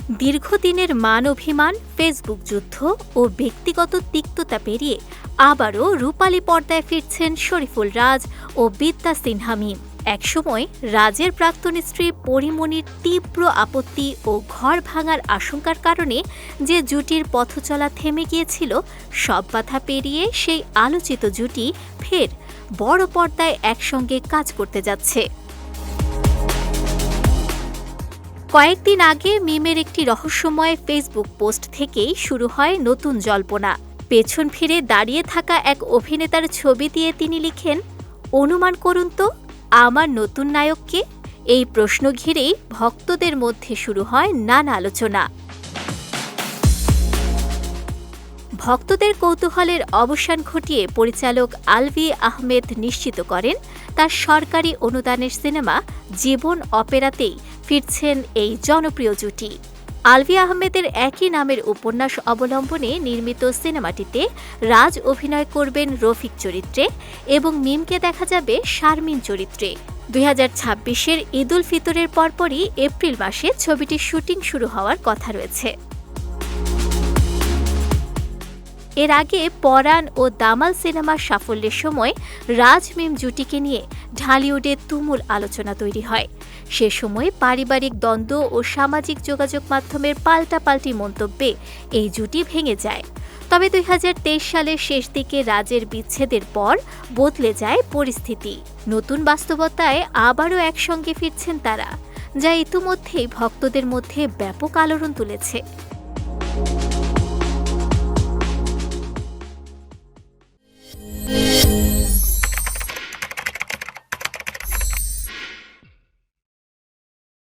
দীর্ঘদিনের মান অভিমান, ফেসবুক যুদ্ধ ও ব্যক্তিগত তিক্ততা পেরিয়ে আবারও রূপালী পর্দায় ফিরছেন শরীফুল রাজ ও বিদ্যা সিনহা মিম। একসময় রাজের প্রাক্তন স্ত্রী পরিমণির তীব্র আপত্তি ও ঘর ভাঙার আশঙ্কার কারণে যে জুটির পথচলা থেমে গিয়েছিল, সব বাধা পেরিয়ে সেই আলোচিত জুটি ফের বড় পর্দায় একসঙ্গে কাজ করতে যাচ্ছে। কয়েকদিন আগে মিমের একটি রহস্যময় ফেসবুক পোস্ট থেকেই শুরু হয় নতুন জল্পনা। পেছন ফিরে দাঁড়িয়ে থাকা এক অভিনেতার ছবি দিয়ে তিনি লিখেন, অনুমান করুন তো আমার নতুন নায়ককে। এই প্রশ্ন ঘিরেই ভক্তদের মধ্যে শুরু হয় নানা আলোচনা। ভক্তদের কৌতূহলের অবসান ঘটিয়ে পরিচালক আলভি আহমেদ নিশ্চিত করেন, তার সরকারি অনুদানের সিনেমা জীবন অপেরাতেই ফিরছেন এই জনপ্রিয় জুটি। আলভি আহমেদের একই নামের উপন্যাস অবলম্বনে নির্মিত সিনেমাটিতে রাজ অভিনয় করবেন রফিক চরিত্রে এবং মিমকে দেখা যাবে শারমিন চরিত্রে। 2026-এর ঈদ উল ফিতরের পরপরই এপ্রিল মাসে ছবিটির শুটিং শুরু হওয়ার কথা রয়েছে। এর আগে পরাণ ও দামাল সিনেমার সাফল্যের সময় রাজ মিম জুটিকে নিয়ে ঢালিউডে তুমুল আলোচনা তৈরি হয়। সে সময় পারিবারিক দ্বন্দ্ব ও সামাজিক যোগাযোগ মাধ্যমের পাল্টাপাল্টি মন্তব্যে এই জুটি ভেঙে যায়। তবে 2023 সালের শেষ দিকে রাজের বিচ্ছেদের পর বদলে যায় পরিস্থিতি। নতুন বাস্তবতায় আবারও একসঙ্গে ফিরছেন তারা, যা ইতিমধ্যেই ভক্তদের মধ্যে ব্যাপক আলোড়ন তুলেছে।